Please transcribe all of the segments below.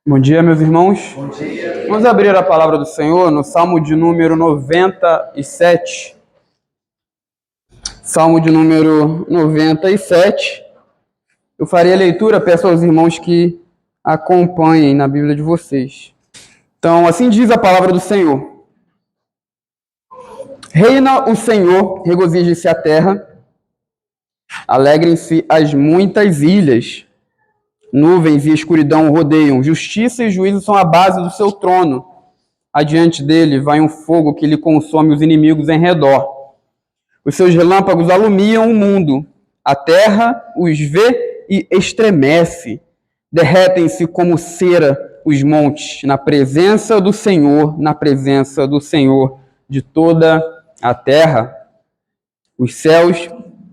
Bom dia, meus irmãos. Bom dia. Vamos abrir a palavra do Senhor no Salmo de número 97. Salmo de número 97. Eu farei a leitura, peço aos irmãos que acompanhem na Bíblia de vocês. Então, assim diz a palavra do Senhor. Reina o Senhor, regozije-se a terra, alegrem-se as muitas ilhas. Nuvens e escuridão o rodeiam, justiça e juízo são a base do seu trono. Adiante dele vai um fogo que lhe consome os inimigos em redor. Os seus relâmpagos alumiam o mundo. A terra os vê e estremece. Derretem-se como cera os montes, na presença do Senhor de toda a terra. Os céus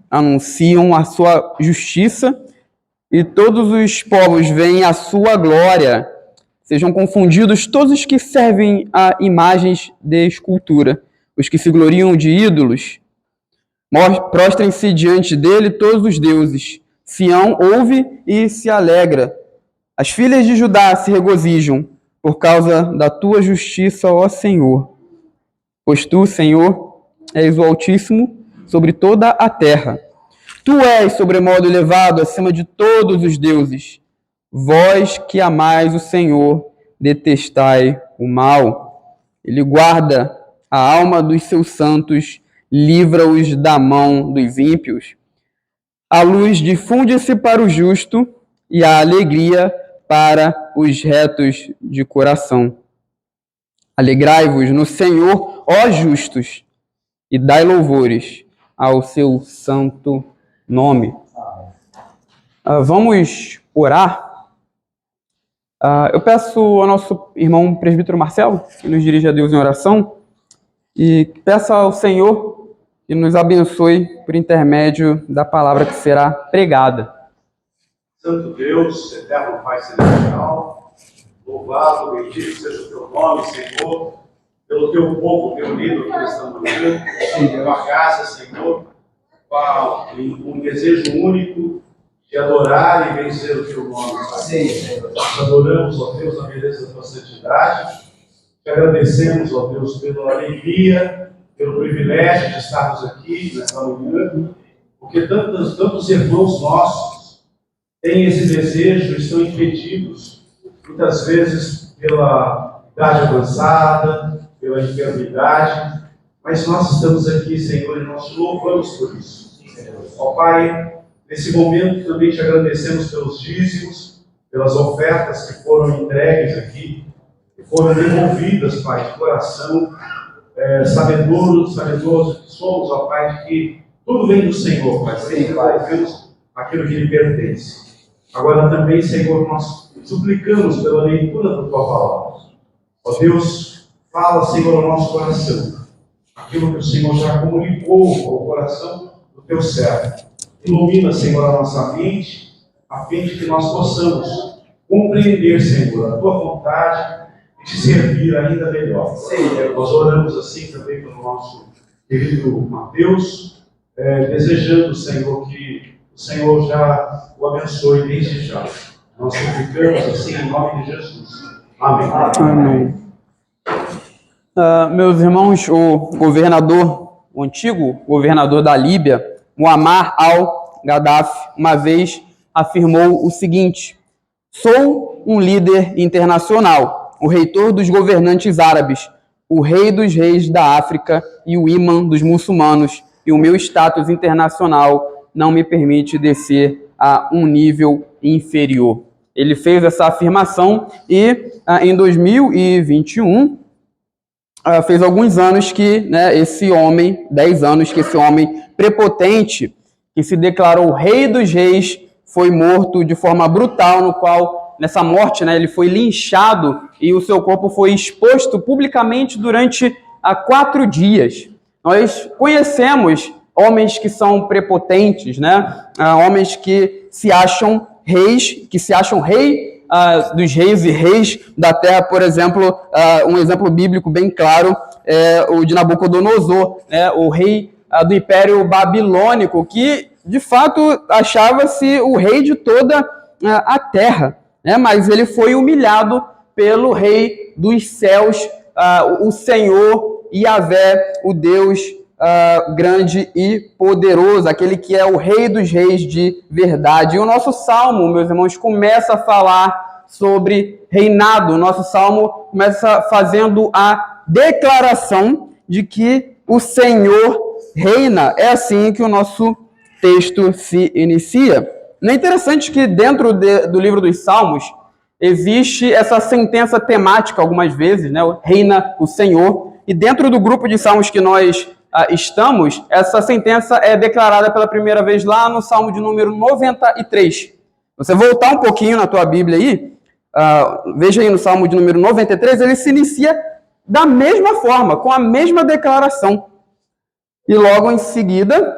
anunciam a sua justiça, e todos os povos veem a sua glória. Sejam confundidos todos os que servem a imagens de escultura, os que se gloriam de ídolos. Prostrem-se diante dele todos os deuses. Sião ouve e se alegra. As filhas de Judá se regozijam por causa da tua justiça, ó Senhor. Pois tu, Senhor, és o Altíssimo sobre toda a terra. Tu és sobremodo elevado acima de todos os deuses. Vós que amais o Senhor, detestai o mal. Ele guarda a alma dos seus santos, livra-os da mão dos ímpios. A luz difunde-se para o justo e a alegria para os retos de coração. Alegrai-vos no Senhor, ó justos, e dai louvores ao seu santo nome. Vamos orar. Eu peço ao nosso irmão presbítero Marcelo que nos dirija a Deus em oração e peça ao Senhor que nos abençoe por intermédio da palavra que será pregada. Santo Deus, eterno Pai Celestial, louvado, bendito seja o teu nome, Senhor, pelo teu povo reunido aqui nesta manhã, pela graça, Senhor, um desejo único de adorar e vencer o teu nome, Pai. Sim. Nós adoramos, ó Deus, na beleza da tua santidade. Te agradecemos, ó Deus, pela alegria, pelo privilégio de estarmos aqui nesta manhã, porque tantos irmãos nossos têm esse desejo, estão impedidos, muitas vezes pela idade avançada, pela enfermidade, mas nós estamos aqui, Senhor, e nós te louvamos por isso. Ó Pai, nesse momento também te agradecemos pelos dízimos, pelas ofertas que foram entregues aqui, que foram devolvidas, Pai, de coração, sabedores que somos, ó Pai, de que tudo vem do Senhor, Pai, porque devolvemos aquilo que lhe pertence. Agora também, Senhor, nós suplicamos pela leitura da tua palavra. Ó Deus, fala, Senhor, ao nosso coração, aquilo que o Senhor já comunicou ao coração do teu servo. Ilumina, Senhor, a nossa mente, a fim de que nós possamos compreender, Senhor, a tua vontade e te servir ainda melhor. Senhor, nós oramos assim também pelo nosso querido Mateus, desejando, Senhor, que o Senhor já o abençoe desde já. Nós suplicamos assim em nome de Jesus. Amém. Amém. Meus irmãos, o antigo governador da Líbia, Muammar al-Gaddafi, uma vez afirmou o seguinte: sou um líder internacional, o reitor dos governantes árabes, o rei dos reis da África e o imã dos muçulmanos, e o meu status internacional não me permite descer a um nível inferior. Ele fez essa afirmação e em 2021 fez alguns anos que esse homem, 10 anos que esse homem prepotente, que se declarou rei dos reis, foi morto de forma brutal, no qual, nessa morte, ele foi linchado e o seu corpo foi exposto publicamente durante 4 dias. Nós conhecemos homens que são prepotentes, homens que se acham reis, que se acham rei dos reis e reis da terra. Por exemplo, um exemplo bíblico bem claro é o de Nabucodonosor, o rei do Império Babilônico, que de fato achava-se o rei de toda a terra. né? Mas ele foi humilhado pelo Rei dos céus, o Senhor Yahvé, o Deus grande e poderoso, aquele que é o Rei dos reis de verdade. E o nosso salmo, meus irmãos, começa a falar sobre reinado. O nosso salmo começa fazendo a declaração de que o Senhor reina. É assim que o nosso texto se inicia. Não é interessante que dentro do livro dos Salmos existe essa sentença temática algumas vezes, né? Reina o Senhor. E dentro do grupo de salmos que nós estamos, essa sentença é declarada pela primeira vez lá no Salmo de número 93. Você voltar um pouquinho na tua Bíblia aí, veja aí no Salmo de número 93, ele se inicia da mesma forma, com a mesma declaração. E logo em seguida,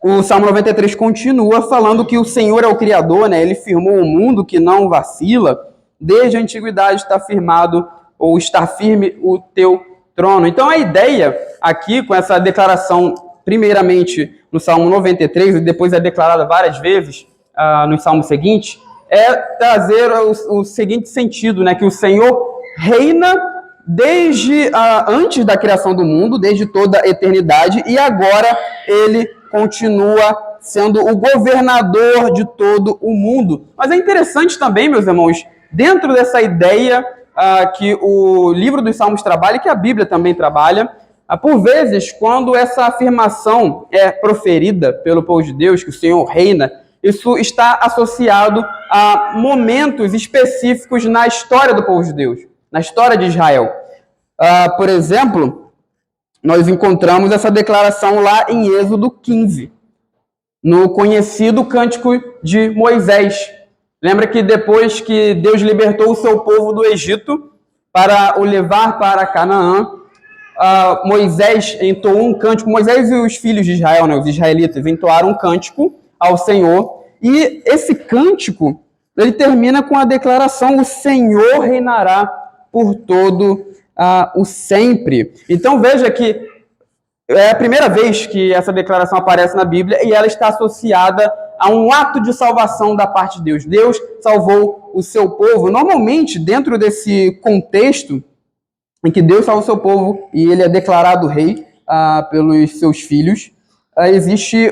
o Salmo 93 continua falando que o Senhor é o Criador, né? Ele firmou o mundo que não vacila, desde a antiguidade está firmado, ou está firme o teu trono. Então a ideia aqui, com essa declaração, primeiramente no Salmo 93, e depois é declarada várias vezes nos salmos seguintes, é trazer o seguinte sentido, né? Que o Senhor reina desde antes da criação do mundo, desde toda a eternidade, e agora ele continua sendo o governador de todo o mundo. Mas é interessante também, meus irmãos, dentro dessa ideia que o livro dos Salmos trabalha e que a Bíblia também trabalha, por vezes, quando essa afirmação é proferida pelo povo de Deus, que o Senhor reina, isso está associado a momentos específicos na história do povo de Deus, na história de Israel. Por exemplo, nós encontramos essa declaração lá em Êxodo 15, no conhecido Cântico de Moisés. Lembra que depois que Deus libertou o seu povo do Egito para o levar para Canaã, Moisés entoou um cântico. Moisés e os filhos de Israel, né, os israelitas, entoaram um cântico ao Senhor. E esse cântico, ele termina com a declaração: o Senhor reinará por todo o sempre. Então veja que é a primeira vez que essa declaração aparece na Bíblia e ela está associada a um ato de salvação da parte de Deus. Deus salvou o seu povo. Normalmente, dentro desse contexto em que Deus salva o seu povo e ele é declarado rei pelos seus filhos, existe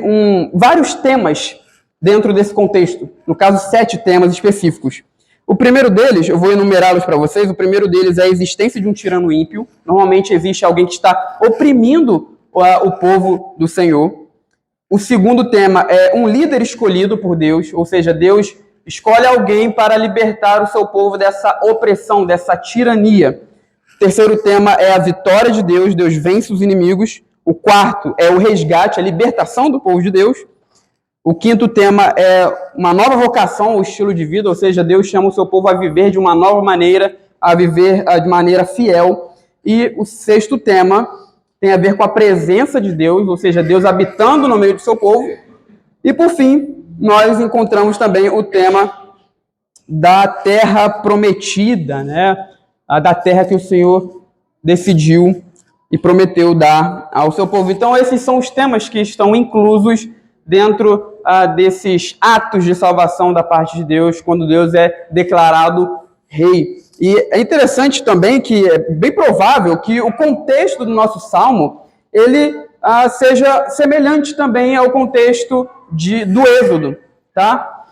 vários temas dentro desse contexto. No caso, 7 temas específicos. O primeiro deles, eu vou enumerá-los para vocês, o primeiro deles é a existência de um tirano ímpio. Normalmente existe alguém que está oprimindo o povo do Senhor. O segundo tema é um líder escolhido por Deus, ou seja, Deus escolhe alguém para libertar o seu povo dessa opressão, dessa tirania. O terceiro tema é a vitória de Deus, Deus vence os inimigos. O quarto é o resgate, a libertação do povo de Deus. O quinto tema é uma nova vocação, o estilo de vida, ou seja, Deus chama o seu povo a viver de uma nova maneira, a viver de maneira fiel. E o sexto tema tem a ver com a presença de Deus, ou seja, Deus habitando no meio do seu povo. E, por fim, nós encontramos também o tema da terra prometida, né? Da terra que o Senhor decidiu e prometeu dar ao seu povo. Então, esses são os temas que estão inclusos dentro desses atos de salvação da parte de Deus, quando Deus é declarado rei. E é interessante também que é bem provável que o contexto do nosso salmo ele seja semelhante também ao contexto do Êxodo, tá?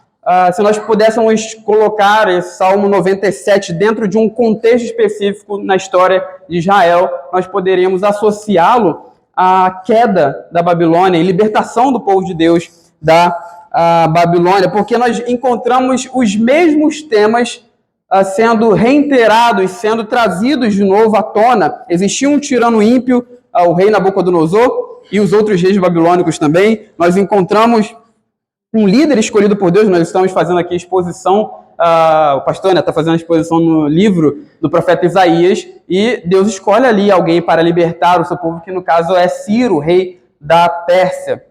Se nós pudéssemos colocar esse Salmo 97 dentro de um contexto específico na história de Israel, nós poderíamos associá-lo à queda da Babilônia e libertação do povo de Deus da Babilônia, porque nós encontramos os mesmos temas sendo reiterados, sendo trazidos de novo à tona. Existia um tirano ímpio, o rei Nabucodonosor, e os outros reis babilônicos também. Nós encontramos um líder escolhido por Deus. Nós estamos fazendo aqui exposição, o pastor está fazendo a exposição no livro do profeta Isaías, e Deus escolhe ali alguém para libertar o seu povo, que no caso é Ciro, rei da Pérsia.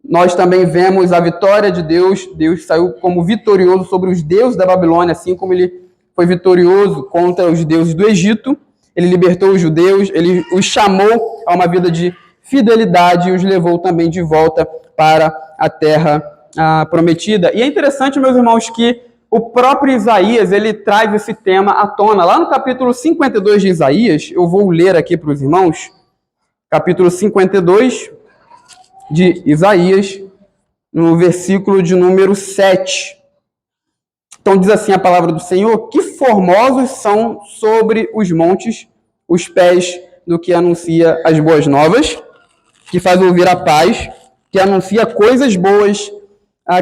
Nós também vemos a vitória de Deus. Deus saiu como vitorioso sobre os deuses da Babilônia, assim como ele foi vitorioso contra os deuses do Egito. Ele libertou os judeus, ele os chamou a uma vida de fidelidade e os levou também de volta para a terra prometida. E é interessante, meus irmãos, que o próprio Isaías, ele traz esse tema à tona. Lá no capítulo 52 de Isaías, eu vou ler aqui para os irmãos, capítulo 52 de Isaías, no versículo de número 7. Então diz assim a palavra do Senhor: que formosos são sobre os montes os pés do que anuncia as boas novas, que faz ouvir a paz, que anuncia coisas boas,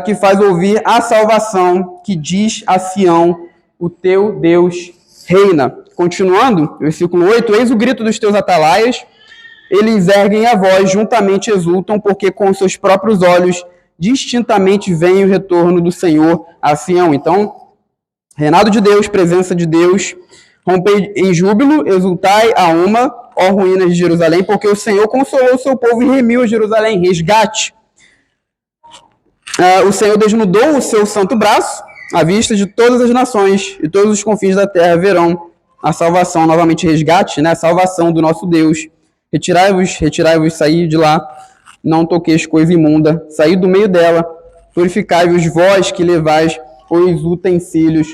que faz ouvir a salvação, que diz a Sião: o teu Deus reina. Continuando, versículo 8: eis o grito dos teus atalaias, eles erguem a voz, juntamente exultam, porque com seus próprios olhos distintamente vem o retorno do Senhor a Sião. Então, reinado de Deus, presença de Deus, rompei em júbilo, exultai a uma, ó ruínas de Jerusalém, porque o Senhor consolou o seu povo e remiu Jerusalém. Resgate. O Senhor desnudou o seu santo braço, à vista de todas as nações, e todos os confins da terra verão a salvação. Novamente, resgate, né? A salvação do nosso Deus. Retirai-vos, saí de lá, não toqueis coisa imunda, saí do meio dela, purificai-vos vós que levais os utensílios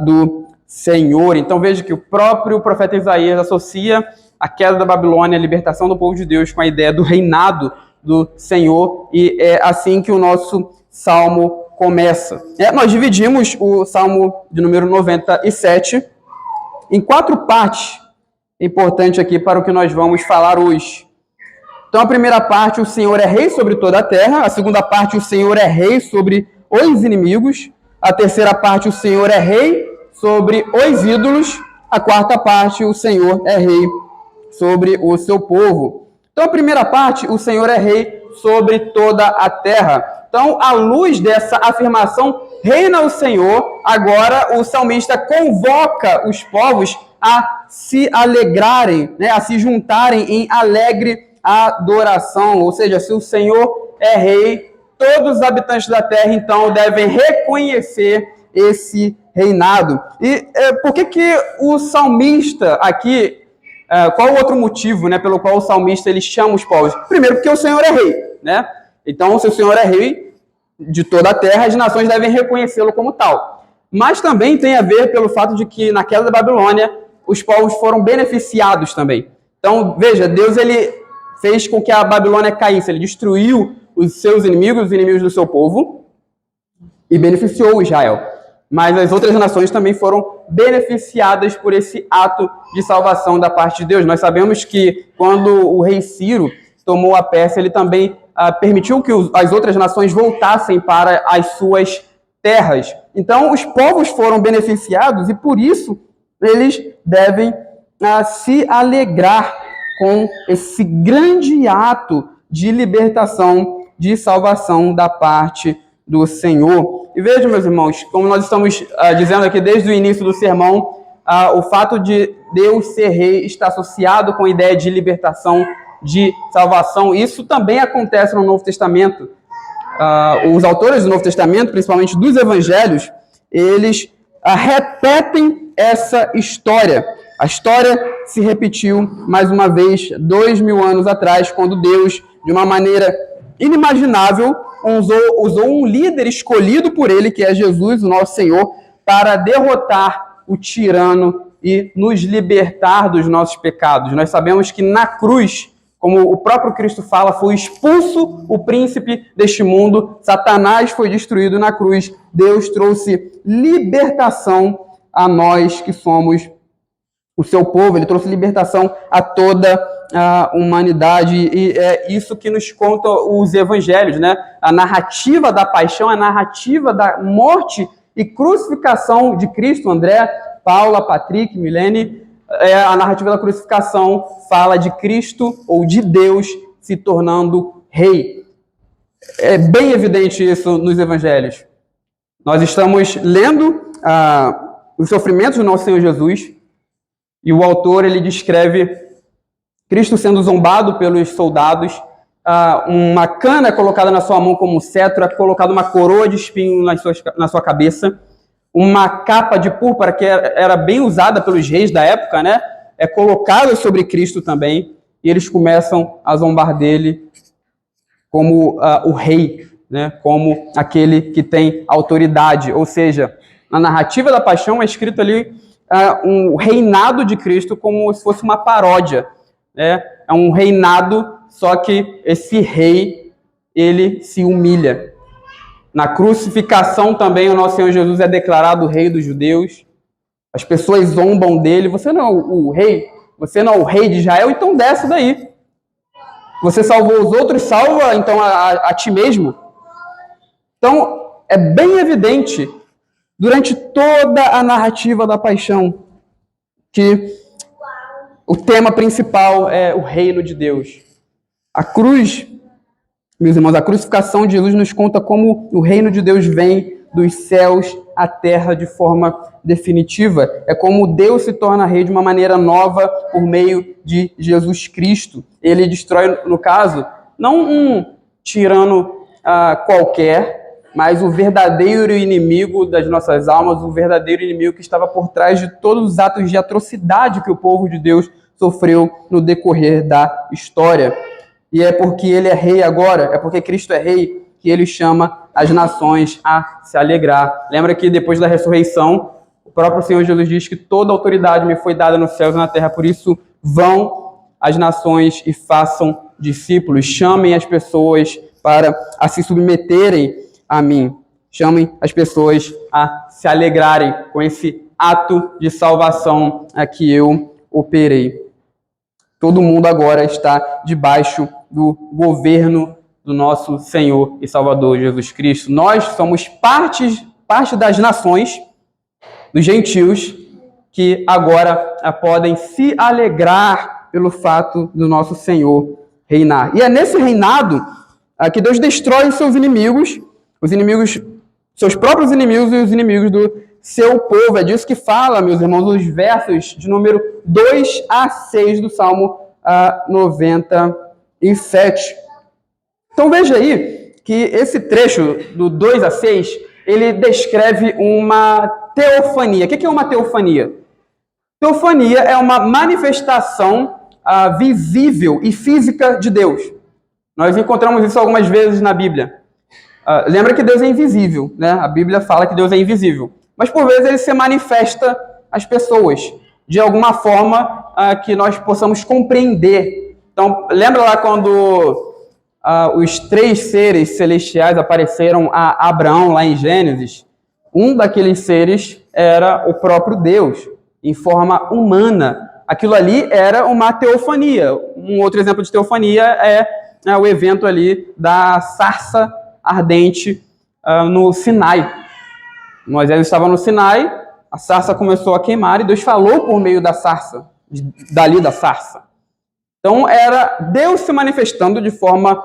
do Senhor. Então veja que o próprio profeta Isaías associa a queda da Babilônia, a libertação do povo de Deus, com a ideia do reinado do Senhor, e é assim que o nosso salmo começa. Nós dividimos o salmo de número 97 em 4 partes, importante aqui para o que nós vamos falar hoje. Então a primeira parte, o Senhor é rei sobre toda a terra. A segunda parte, o Senhor é rei sobre os inimigos. A terceira parte, o Senhor é rei sobre os ídolos. A quarta parte, o Senhor é rei sobre o seu povo. Então, a primeira parte, o Senhor é rei sobre toda a terra. Então, à luz dessa afirmação, reina o Senhor, agora o salmista convoca os povos a se alegrarem, né, a se juntarem em alegre adoração. Ou seja, se o Senhor é rei, todos os habitantes da terra, então, devem reconhecer esse reinado. E por que o salmista aqui, qual o outro motivo, né, pelo qual o salmista ele chama os povos? Primeiro, porque o Senhor é rei, né? Então, se o Senhor é rei de toda a terra, as nações devem reconhecê-lo como tal. Mas também tem a ver pelo fato de que, na queda da Babilônia, os povos foram beneficiados também. Então, veja, Deus ele fez com que a Babilônia caísse, ele destruiu os seus inimigos, os inimigos do seu povo, e beneficiou Israel. Mas as outras nações também foram beneficiadas por esse ato de salvação da parte de Deus. Nós sabemos que quando o rei Ciro tomou a Pérsia, ele também permitiu que as outras nações voltassem para as suas terras. Então, os povos foram beneficiados e, por isso, eles devem se alegrar com esse grande ato de libertação, de salvação da parte do Senhor. E vejam, meus irmãos, como nós estamos dizendo aqui desde o início do sermão, o fato de Deus ser rei está associado com a ideia de libertação, de salvação. Isso também acontece no Novo Testamento. Os autores do Novo Testamento, principalmente dos evangelhos, eles repetem essa história. A história se repetiu mais uma vez 2000 anos atrás, quando Deus, de uma maneira inimaginável, usou um líder escolhido por ele, que é Jesus, o nosso Senhor, para derrotar o tirano e nos libertar dos nossos pecados. Nós sabemos que na cruz, como o próprio Cristo fala, foi expulso o príncipe deste mundo, Satanás foi destruído na cruz, Deus trouxe libertação a nós que somos o seu povo, ele trouxe libertação a toda a humanidade, e é isso que nos contam os evangelhos, né? A narrativa da paixão, a narrativa da morte e crucificação de Cristo. André, Paula, Patrick, Milene, a narrativa da crucificação fala de Cristo ou de Deus se tornando rei. É bem evidente isso nos evangelhos. Nós estamos lendo os sofrimentos do nosso Senhor Jesus, e o autor ele descreve Cristo sendo zombado pelos soldados, uma cana colocada na sua mão como cetro, colocada uma coroa de espinho na sua cabeça, uma capa de púrpura que era bem usada pelos reis da época, né? É colocada sobre Cristo também, e eles começam a zombar dele como o rei. né, como aquele que tem autoridade. Ou seja, na narrativa da paixão é escrito ali um reinado de Cristo como se fosse uma paródia. Né? É um reinado, só que esse rei, ele se humilha. Na crucificação também o nosso Senhor Jesus é declarado o rei dos judeus. As pessoas zombam dele. Você não é o rei? Você não é o rei de Israel? Então desce daí. Você salvou os outros, salva então a ti mesmo. Então é bem evidente durante toda a narrativa da paixão que o tema principal é o reino de Deus. A cruz, meus irmãos, a crucificação de Jesus nos conta como o reino de Deus vem dos céus à terra de forma definitiva. É como Deus se torna rei de uma maneira nova por meio de Jesus Cristo. Ele destrói, no caso, não um tirano qualquer, mas o verdadeiro inimigo das nossas almas, o verdadeiro inimigo que estava por trás de todos os atos de atrocidade que o povo de Deus sofreu no decorrer da história. E é porque ele é rei agora, é porque Cristo é rei, que ele chama as nações a se alegrar. Lembra que depois da ressurreição, o próprio Senhor Jesus diz que toda autoridade me foi dada nos céus e na terra, por isso vão as nações e façam discípulos, chamem as pessoas para se submeterem a mim, chamem as pessoas a se alegrarem com esse ato de salvação a que eu operei. Todo mundo agora está debaixo do governo do nosso Senhor e Salvador Jesus Cristo. Nós somos parte das nações, dos gentios, que agora podem se alegrar pelo fato do nosso Senhor reinar. E é nesse reinado que Deus destrói os seus inimigos, seus próprios inimigos e os inimigos do seu povo. É disso que fala, meus irmãos, os versos de número 2 a 6 do Salmo 97. Então veja aí que esse trecho do 2 a 6, ele descreve uma teofania. O que é uma teofania? Teofania é uma manifestação visível e física de Deus. Nós encontramos isso algumas vezes na Bíblia. Lembra que Deus é invisível, né? A Bíblia fala que Deus é invisível. Mas por vezes ele se manifesta às pessoas, de alguma forma que nós possamos compreender. Então, lembra lá quando os 3 seres celestiais apareceram a Abraão lá em Gênesis? Um daqueles seres era o próprio Deus, em forma humana. Aquilo ali era uma teofania. Um outro exemplo de teofania é o evento ali da sarça ardente no Sinai. Moisés estava no Sinai, a sarça começou a queimar e Deus falou por meio da sarça, dali da sarça. Então era Deus se manifestando de forma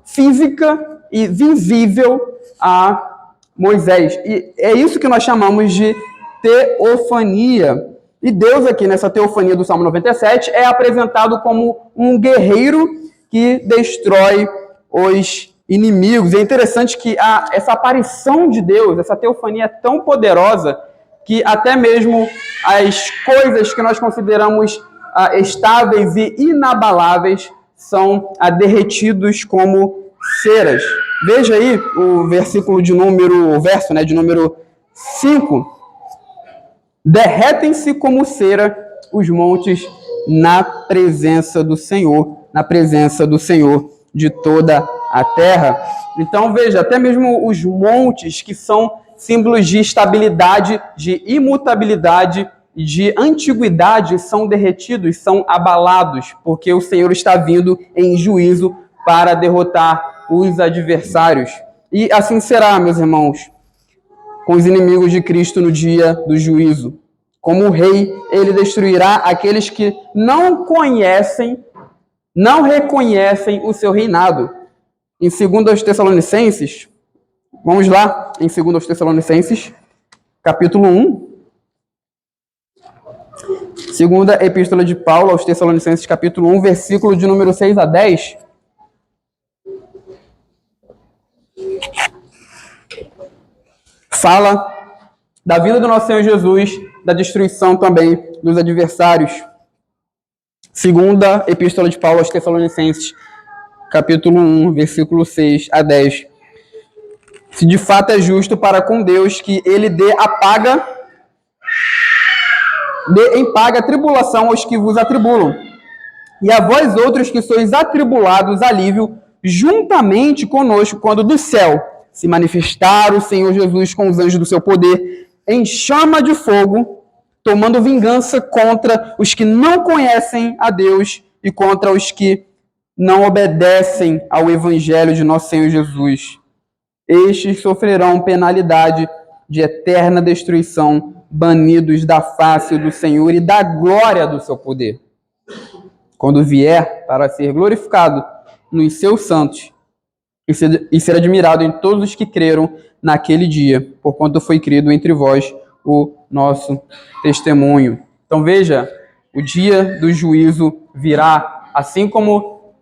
física e visível a Moisés. E é isso que nós chamamos de teofania. E Deus aqui nessa teofania do Salmo 97 é apresentado como um guerreiro que destrói os inimigos. É interessante que essa aparição de Deus, essa teofania é tão poderosa que até mesmo as coisas que nós consideramos estáveis e inabaláveis são derretidos como ceras. Veja aí o verso de número 5. Derretem-se como cera os montes na presença do Senhor de toda a terra. Então veja, até mesmo os montes, que são símbolos de estabilidade, de imutabilidade e de antiguidade, são derretidos, são abalados, porque o Senhor está vindo em juízo para derrotar os adversários. E assim será, meus irmãos, com os inimigos de Cristo no dia do juízo. Como o rei, ele destruirá aqueles que não reconhecem o seu reinado. Em 2 Tessalonicenses, vamos lá, em 2 Tessalonicenses, capítulo 1. Segunda epístola de Paulo aos Tessalonicenses, capítulo 1, versículo de número 6 a 10. Fala da vida do nosso Senhor Jesus, da destruição também dos adversários. Segunda epístola de Paulo aos Tessalonicenses, capítulo 1, versículo 6 a 10. se de fato é justo para com Deus que ele dê em paga a tribulação aos que vos atribulam. E a vós outros que sois atribulados, alívio, juntamente conosco, quando do céu se manifestar o Senhor Jesus com os anjos do seu poder, em chama de fogo, tomando vingança contra os que não conhecem a Deus e contra os que não obedecem ao Evangelho de nosso Senhor Jesus. Estes sofrerão penalidade de eterna destruição, banidos da face do Senhor e da glória do seu poder, quando vier para ser glorificado nos seus santos e ser admirado em todos os que creram naquele dia, porquanto foi crido entre vós o nosso testemunho. Então veja, o dia do juízo virá, assim como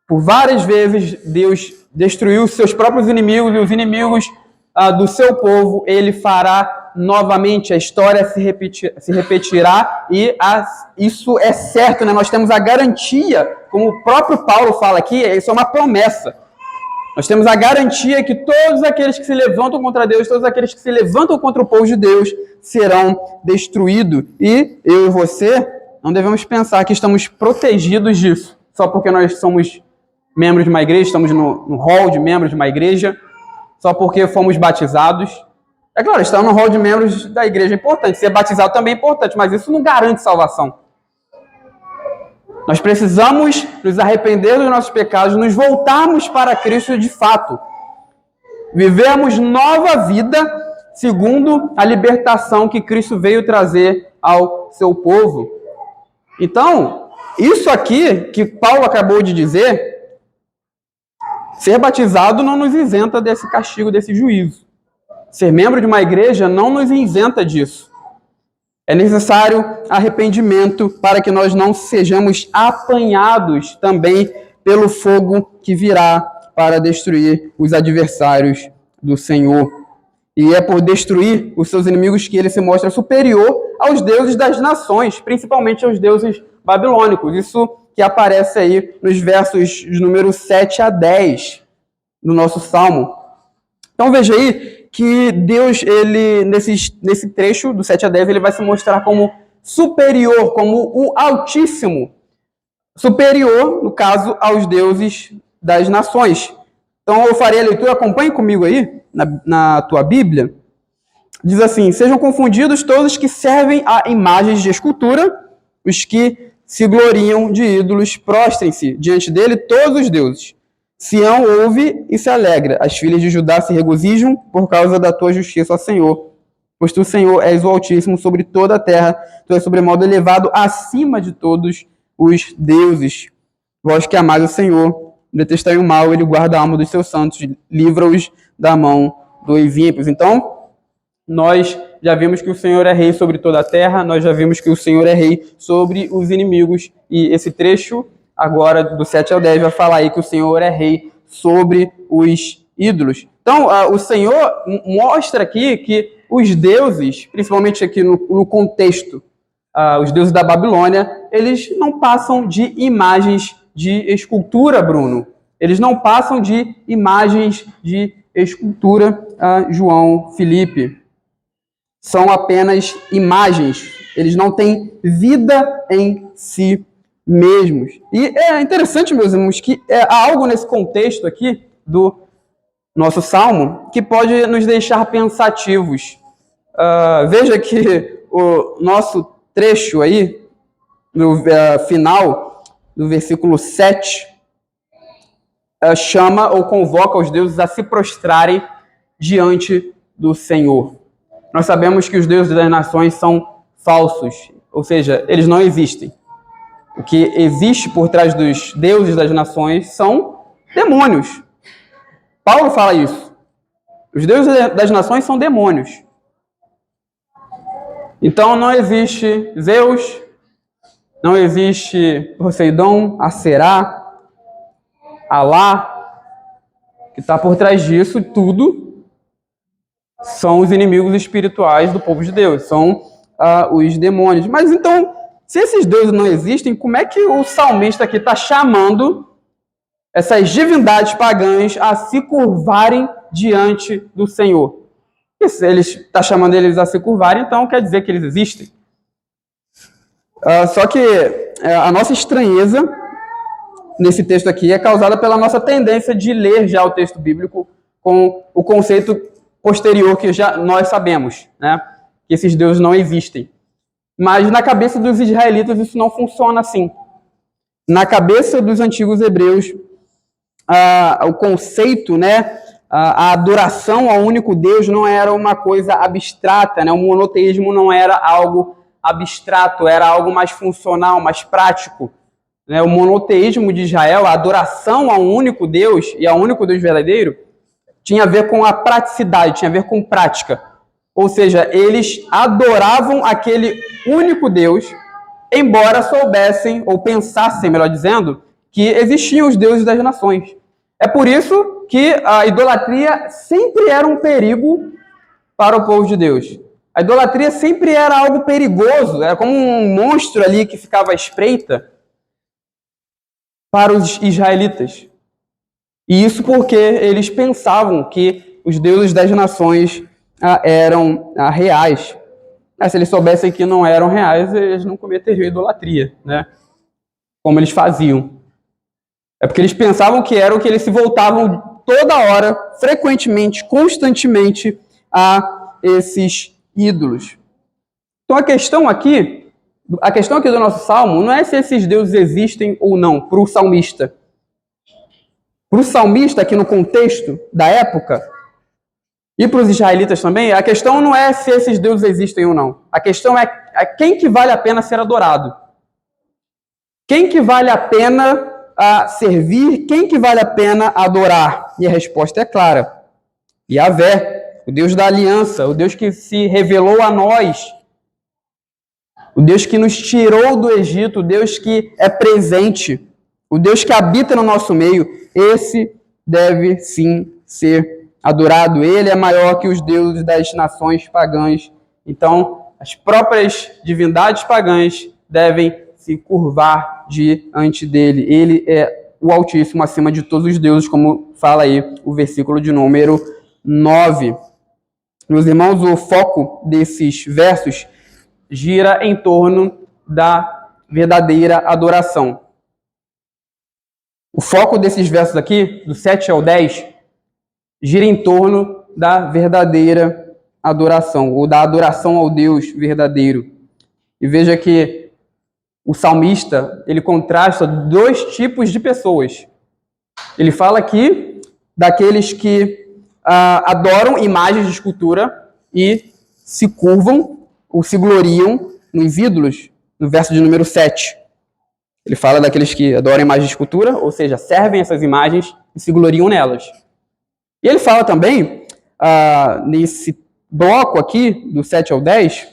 por várias vezes Deus destruiu seus próprios inimigos e os inimigos do seu povo, ele fará novamente, a história se repetirá e isso é certo, né? Nós temos a garantia, como o próprio Paulo fala aqui, isso é uma promessa. Nós temos a garantia que todos aqueles que se levantam contra Deus, todos aqueles que se levantam contra o povo de Deus serão destruídos. E eu e você não devemos pensar que estamos protegidos disso, só porque nós somos membros de uma igreja, estamos no hall de membros de uma igreja, só porque fomos batizados. É claro, estar no hall de membros da igreja é importante, ser batizado também é importante, mas isso não garante salvação. Nós precisamos nos arrepender dos nossos pecados, nos voltarmos para Cristo de fato. Vivemos nova vida segundo a libertação que Cristo veio trazer ao seu povo. Então, isso aqui que Paulo acabou de dizer, ser batizado não nos isenta desse castigo, desse juízo. Ser membro de uma igreja não nos isenta disso. É necessário arrependimento para que nós não sejamos apanhados também pelo fogo que virá para destruir os adversários do Senhor. E é por destruir os seus inimigos que ele se mostra superior aos deuses das nações, principalmente aos deuses babilônicos. Isso que aparece aí nos versos de número 7 a 10 do nosso Salmo. Então veja aí que Deus, ele nesse trecho do 7 a 10, ele vai se mostrar como superior, como o Altíssimo. Superior, no caso, aos deuses das nações. Então eu farei a leitura, acompanhe comigo aí, na tua Bíblia. Diz assim: sejam confundidos todos que servem a imagens de escultura, os que se gloriam de ídolos, prostrem-se diante dele todos os deuses. Sião ouve e se alegra, as filhas de Judá se regozijam por causa da tua justiça, ó Senhor. Pois tu, Senhor, és o Altíssimo sobre toda a terra, tu és sobremodo elevado acima de todos os deuses. Vós que amais o Senhor, detestai o mal, ele guarda a alma dos seus santos, livra-os da mão dos ímpios. Então, nós já vimos que o Senhor é rei sobre toda a terra, nós já vimos que o Senhor é rei sobre os inimigos, e esse trecho agora do 7 ao 10 vai falar aí que o Senhor é rei sobre os ídolos. Então, o Senhor mostra aqui que os deuses, principalmente aqui no contexto, os deuses da Babilônia, eles não passam de imagens de escultura, Bruno. Eles não passam de imagens de escultura, João Felipe. São apenas imagens. Eles não têm vida em si mesmos. E é interessante, meus irmãos, que há algo nesse contexto aqui do nosso Salmo que pode nos deixar pensativos. Veja que o nosso trecho aí, no final do versículo 7, chama ou convoca os deuses a se prostrarem diante do Senhor. Nós sabemos que os deuses das nações são falsos, ou seja, eles não existem. O que existe por trás dos deuses das nações são demônios. Paulo fala isso. Os deuses das nações são demônios. Então não existe Zeus, não existe Poseidon, Aserá, Alá, que está por trás disso tudo são os inimigos espirituais do povo de Deus, são os demônios. Mas então, se esses deuses não existem, como é que o salmista aqui está chamando essas divindades pagãs a se curvarem diante do Senhor. E se ele está chamando eles a se curvarem, então quer dizer que eles existem. Só que a nossa estranheza nesse texto aqui é causada pela nossa tendência de ler já o texto bíblico com o conceito posterior que já nós sabemos, né? Que esses deuses não existem. Mas na cabeça dos israelitas isso não funciona assim. Na cabeça dos antigos hebreus, o conceito, né, a adoração ao único Deus não era uma coisa abstrata, né? O monoteísmo não era algo abstrato, era algo mais funcional, mais prático. Né? O monoteísmo de Israel, a adoração a um único Deus e ao único Deus verdadeiro, tinha a ver com a praticidade, tinha a ver com prática. Ou seja, eles adoravam aquele único Deus, embora soubessem, ou pensassem, melhor dizendo, que existiam os deuses das nações. É por isso que a idolatria sempre era um perigo para o povo de Deus. A idolatria sempre era algo perigoso, era como um monstro ali que ficava à espreita para os israelitas. E isso porque eles pensavam que os deuses das nações eram reais. Se eles soubessem que não eram reais, eles não cometeriam idolatria, né? Como eles faziam. É porque eles pensavam que era o que eles se voltavam toda hora, frequentemente, constantemente, a esses ídolos. Então a questão aqui do nosso salmo não é se esses deuses existem ou não, para o salmista. Para o salmista, aqui no contexto da época, e para os israelitas também, a questão não é se esses deuses existem ou não. A questão é quem que vale a pena ser adorado. Quem que vale a pena servir, quem que vale a pena adorar? E a resposta é clara. Yahvé, o Deus da aliança, o Deus que se revelou a nós, o Deus que nos tirou do Egito, o Deus que é presente, o Deus que habita no nosso meio, esse deve sim ser adorado. Ele é maior que os deuses das nações pagãs. Então, as próprias divindades pagãs devem se curvar diante dele. Ele é o Altíssimo acima de todos os deuses, como fala aí o versículo de número 9. Meus irmãos, o foco desses versos gira em torno da verdadeira adoração. O foco desses versos aqui, do 7 ao 10, gira em torno da verdadeira adoração, ou da adoração ao Deus verdadeiro. E veja que o salmista, ele contrasta dois tipos de pessoas. Ele fala aqui daqueles que adoram imagens de escultura e se curvam ou se gloriam nos ídolos, no verso de número 7. Ele fala daqueles que adoram imagens de escultura, ou seja, servem essas imagens e se gloriam nelas. E ele fala também, nesse bloco aqui, do 7 ao 10,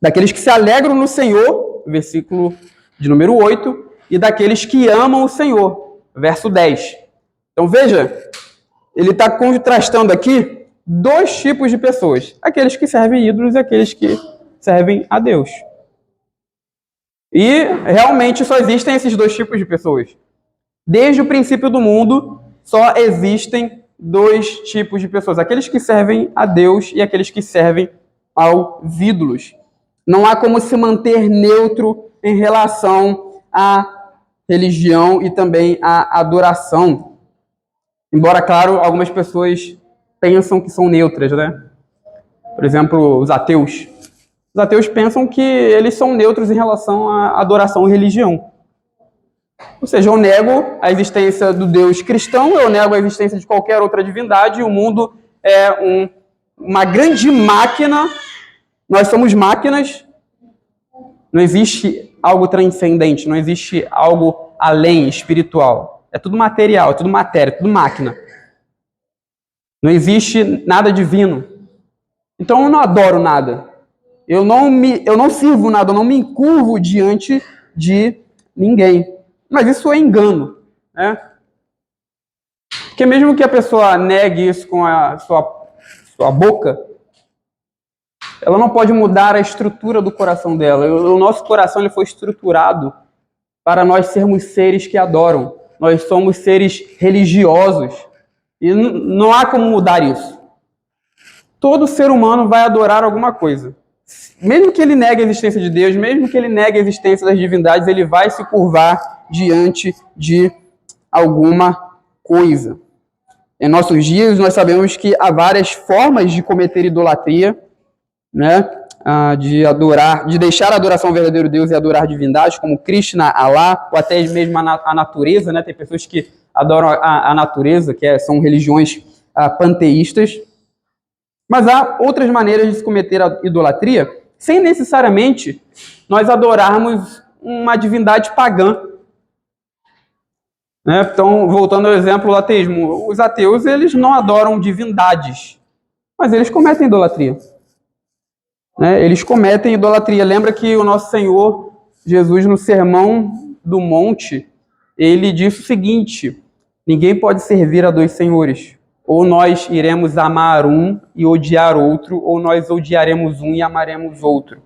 daqueles que se alegram no Senhor, versículo de número 8, e daqueles que amam o Senhor, verso 10. Então veja, ele está contrastando aqui dois tipos de pessoas. Aqueles que servem ídolos e aqueles que servem a Deus. E realmente só existem esses dois tipos de pessoas. Desde o princípio do mundo, só existem dois tipos de pessoas. Aqueles que servem a Deus e aqueles que servem aos ídolos. Não há como se manter neutro em relação à religião e também à adoração. Embora, claro, algumas pessoas pensam que são neutras, né? Por exemplo, os ateus. Os ateus pensam que eles são neutros em relação à adoração e religião. Ou seja, eu nego a existência do Deus cristão, eu nego a existência de qualquer outra divindade, e o mundo é uma grande máquina, nós somos máquinas, não existe algo transcendente, não existe algo além, espiritual. É tudo material, é tudo matéria, é tudo máquina. Não existe nada divino. Então eu não adoro nada. Eu não sirvo nada, eu não me encurvo diante de ninguém. Mas isso é engano, né? Porque mesmo que a pessoa negue isso com a sua boca, ela não pode mudar a estrutura do coração dela. O nosso coração ele foi estruturado para nós sermos seres que adoram. Nós somos seres religiosos. E não há como mudar isso. Todo ser humano vai adorar alguma coisa. Mesmo que ele negue a existência de Deus, mesmo que ele negue a existência das divindades, ele vai se curvar diante de alguma coisa. Em nossos dias, nós sabemos que há várias formas de cometer idolatria, né? De deixar a adoração ao verdadeiro Deus e adorar divindades, como Krishna, Alá, ou até mesmo a natureza, né? Tem pessoas que adoram a natureza, são religiões panteístas. Mas há outras maneiras de se cometer a idolatria, sem necessariamente nós adorarmos uma divindade pagã. Né? Então, voltando ao exemplo do ateísmo, os ateus eles não adoram divindades, mas eles cometem idolatria. Né? Eles cometem idolatria. Lembra que o nosso Senhor Jesus, no Sermão do Monte, ele disse o seguinte: ninguém pode servir a dois senhores. Ou nós iremos amar um e odiar outro, ou nós odiaremos um e amaremos outro.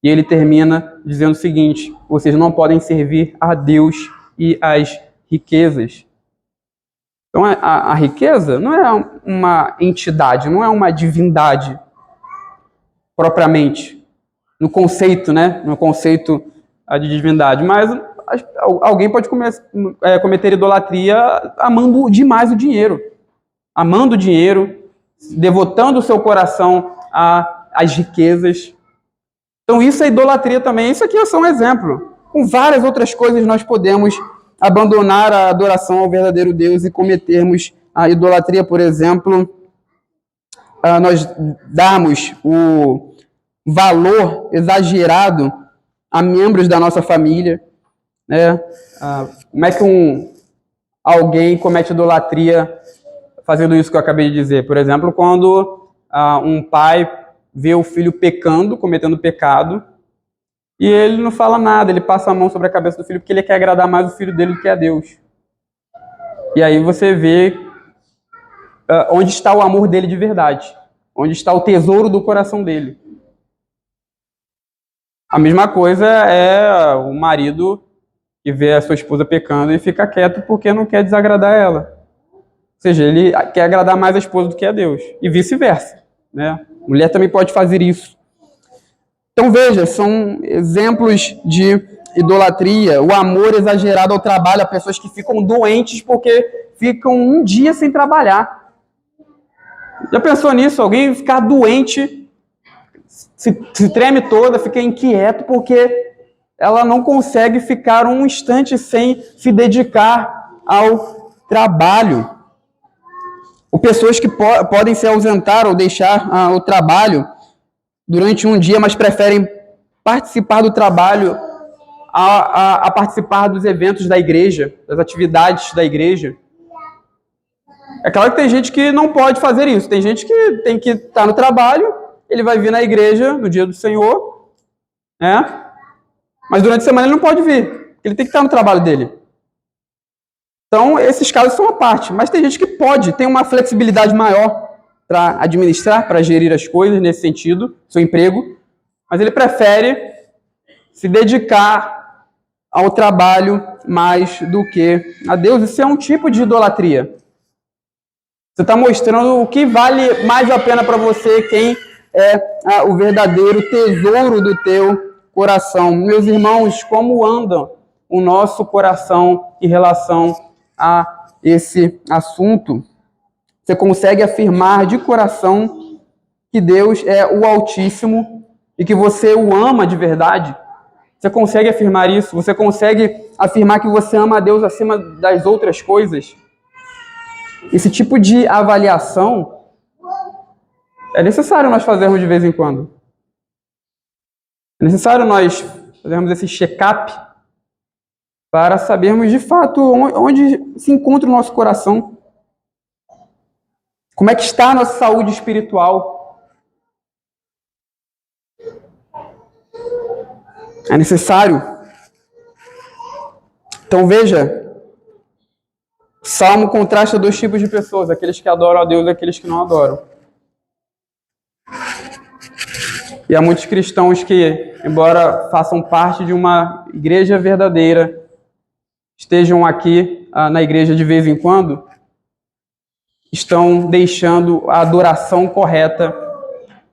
E ele termina dizendo o seguinte: vocês não podem servir a Deus e às riquezas. Então, a riqueza não é uma entidade, não é uma divindade propriamente, no conceito, né? No conceito de divindade. Mas alguém pode cometer idolatria amando demais o dinheiro. Amando o dinheiro, devotando o seu coração às riquezas. Então isso é idolatria também. Isso aqui é só um exemplo. Com várias outras coisas nós podemos abandonar a adoração ao verdadeiro Deus e cometermos a idolatria. Por exemplo, nós darmos o valor exagerado a membros da nossa família. Né? Como é que alguém comete idolatria fazendo isso que eu acabei de dizer? Por exemplo, quando um pai vê o filho pecando, cometendo pecado, e ele não fala nada, ele passa a mão sobre a cabeça do filho porque ele quer agradar mais o filho dele do que a Deus. E aí você vê onde está o amor dele de verdade, onde está o tesouro do coração dele. A mesma coisa é o marido que vê a sua esposa pecando e fica quieto porque não quer desagradar ela. Ou seja, ele quer agradar mais a esposa do que a Deus. E vice-versa. Né? A mulher também pode fazer isso. Então, veja, são exemplos de idolatria. O amor exagerado ao trabalho. Há pessoas que ficam doentes porque ficam um dia sem trabalhar. Já pensou nisso? Alguém ficar doente, se treme toda, fica inquieto porque ela não consegue ficar um instante sem se dedicar ao trabalho. Ou pessoas que podem se ausentar ou deixar o trabalho durante um dia, mas preferem participar do trabalho a participar dos eventos da igreja, das atividades da igreja. É claro que tem gente que não pode fazer isso. Tem gente que tem que estar no trabalho, ele vai vir na igreja no dia do Senhor, né? Mas durante a semana ele não pode vir, porque ele tem que estar no trabalho dele. Então, esses casos são à parte. Mas tem gente que pode, tem uma flexibilidade maior para administrar, para gerir as coisas nesse sentido, seu emprego, mas ele prefere se dedicar ao trabalho mais do que a Deus. Isso é um tipo de idolatria. Você está mostrando o que vale mais a pena para você, quem é o verdadeiro tesouro do teu coração. Meus irmãos, como anda o nosso coração em relação a esse assunto? Você consegue afirmar de coração que Deus é o Altíssimo e que você o ama de verdade? Você consegue afirmar isso? Você consegue afirmar que você ama a Deus acima das outras coisas? Esse tipo de avaliação é necessário nós fazermos de vez em quando. É necessário nós fazermos esse check-up para sabermos de fato onde se encontra o nosso coração. Como é que está a nossa saúde espiritual? É necessário. Então veja, o Salmo contrasta dois tipos de pessoas, aqueles que adoram a Deus e aqueles que não adoram. E há muitos cristãos que, embora façam parte de uma igreja verdadeira, estejam aqui na igreja de vez em quando, estão deixando a adoração correta,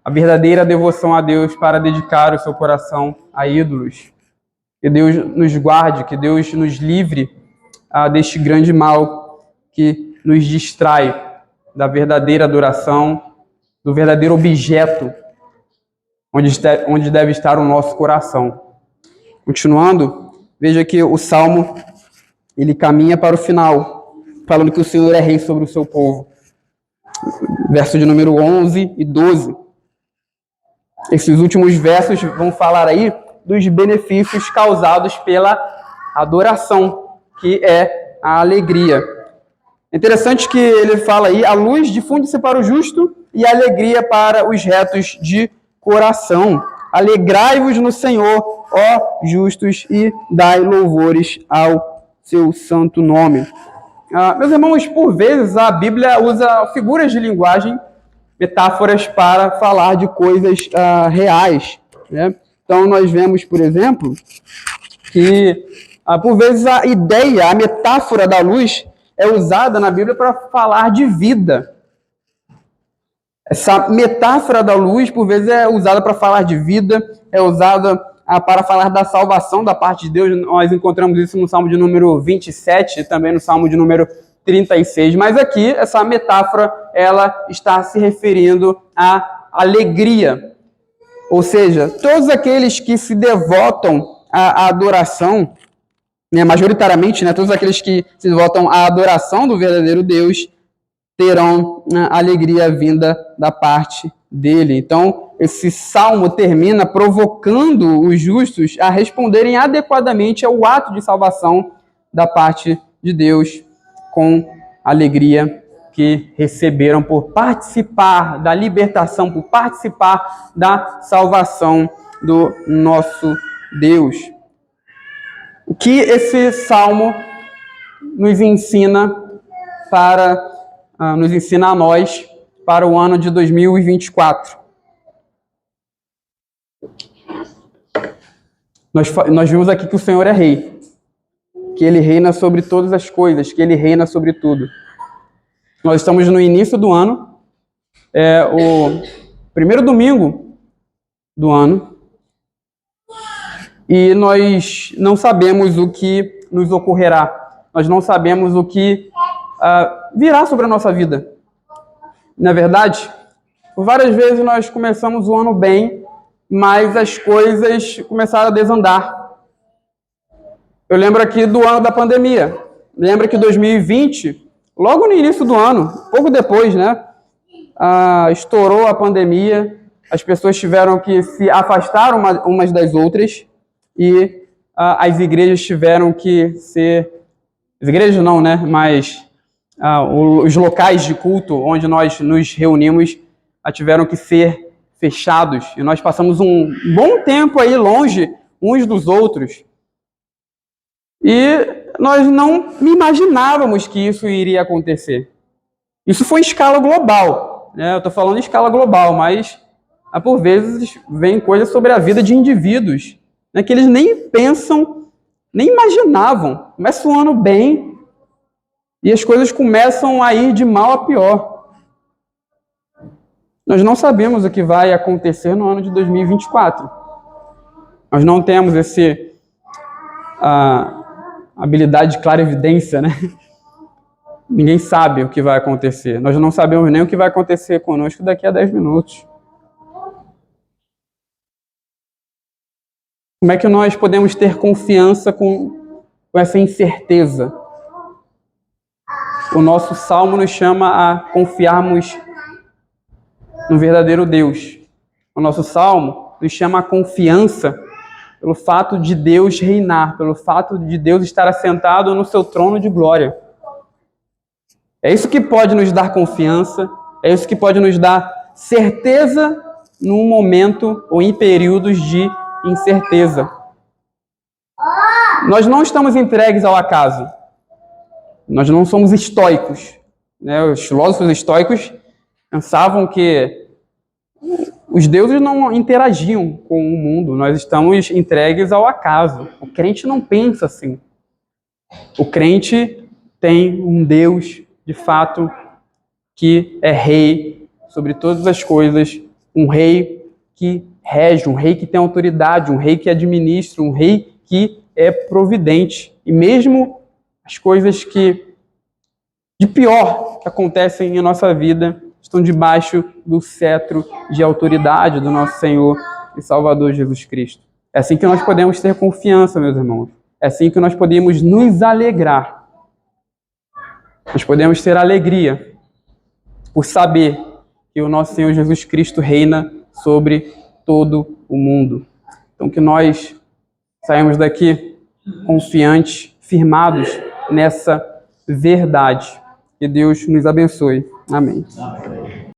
a verdadeira devoção a Deus para dedicar o seu coração a ídolos. Que Deus nos guarde, que Deus nos livre deste grande mal que nos distrai da verdadeira adoração, do verdadeiro objeto onde deve estar o nosso coração. Continuando, veja que o Salmo ele caminha para o final, falando que o Senhor é rei sobre o seu povo. Verso de número 11 e 12. Esses últimos versos vão falar aí dos benefícios causados pela adoração, que é a alegria. É interessante que ele fala aí, a luz difunde-se para o justo e a alegria para os retos de coração. Alegrai-vos no Senhor, ó justos, e dai louvores ao seu santo nome. Meus irmãos, por vezes a Bíblia usa figuras de linguagem, metáforas para falar de coisas reais, né? Então nós vemos, por exemplo, que por vezes a ideia, a metáfora da luz é usada na Bíblia para falar de vida. Essa metáfora da luz, por vezes, é usada para falar de vida, é usada para falar da salvação da parte de Deus. Nós encontramos isso no Salmo de número 27 e também no Salmo de número 36. Mas aqui, essa metáfora, ela está se referindo à alegria. Ou seja, todos aqueles que se devotam à adoração, né, majoritariamente, né, todos aqueles que se devotam à adoração do verdadeiro Deus, terão alegria vinda da parte dele. Então, esse salmo termina provocando os justos a responderem adequadamente ao ato de salvação da parte de Deus, com alegria que receberam por participar da libertação, por participar da salvação do nosso Deus. O que esse salmo nos ensina a nós para o ano de 2024? Nós vimos aqui que o Senhor é rei, que Ele reina sobre todas as coisas, que Ele reina sobre tudo. Nós estamos no início do ano, o primeiro domingo do ano, e nós não sabemos o que nos ocorrerá, nós não sabemos o que virá sobre a nossa vida. Na verdade, por várias vezes nós começamos o ano bem, mas as coisas começaram a desandar. Eu lembro aqui do ano da pandemia. Lembro que 2020, logo no início do ano, pouco depois, né, estourou a pandemia, as pessoas tiveram que se afastar umas das outras e as igrejas tiveram que ser... As igrejas não, né, mas os locais de culto onde nós nos reunimos tiveram que ser fechados. E nós passamos um bom tempo aí longe uns dos outros. E nós não imaginávamos que isso iria acontecer. Isso foi em escala global, né? Eu estou falando em escala global, mas por vezes vem coisas sobre a vida de indivíduos, né, que eles nem pensam, nem imaginavam. Começa o ano bem e as coisas começam a ir de mal a pior. Nós não sabemos o que vai acontecer no ano de 2024. Nós não temos habilidade de clarividência, né? Ninguém sabe o que vai acontecer. Nós não sabemos nem o que vai acontecer conosco daqui a 10 minutos. Como é que nós podemos ter confiança com essa incerteza? O nosso salmo nos chama a confiarmos no verdadeiro Deus. O nosso salmo nos chama a confiança pelo fato de Deus reinar, pelo fato de Deus estar assentado no seu trono de glória. É isso que pode nos dar confiança, é isso que pode nos dar certeza num momento ou em períodos de incerteza. Nós não estamos entregues ao acaso. Nós não somos estoicos, né? Os filósofos estoicos pensavam que os deuses não interagiam com o mundo. Nós estamos entregues ao acaso. O crente não pensa assim. O crente tem um Deus, de fato, que é rei sobre todas as coisas, um rei que rege, um rei que tem autoridade, um rei que administra, um rei que é providente. E mesmo as coisas que de pior que acontecem em nossa vida estão debaixo do cetro de autoridade do nosso Senhor e Salvador Jesus Cristo. É assim que nós podemos ter confiança, meus irmãos. É assim que nós podemos nos alegrar. Nós podemos ter alegria por saber que o nosso Senhor Jesus Cristo reina sobre todo o mundo. Então que nós saímos daqui confiantes, firmados nessa verdade. Que Deus nos abençoe. Amém.